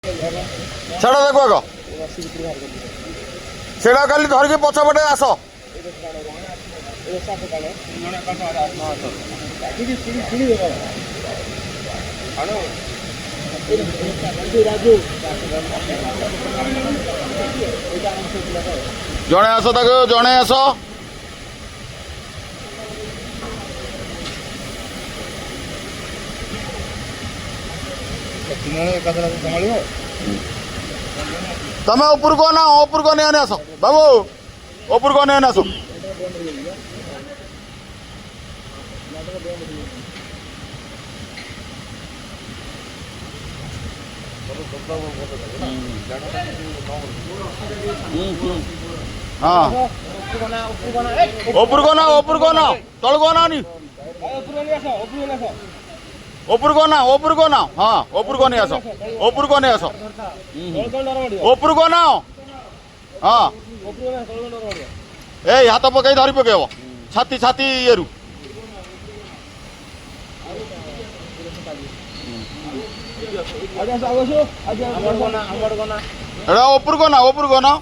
छाड़ देखो आग से खाली धरिकी पछपटे आस जड़े आस तक जड़े आस तमें ऊपर को ना ऊपर को नहीं आस बाबू ऊपर को नहीं आस हाँ ऊपर को ना तल को ना नहीं ऊपर को ना हाँ ऊपर को नहीं आस ऊपर को नहीं आस ऊपर को ना हाँ ए हाथ पकई धरी पकेब छाती छाती ये ऊपर को ना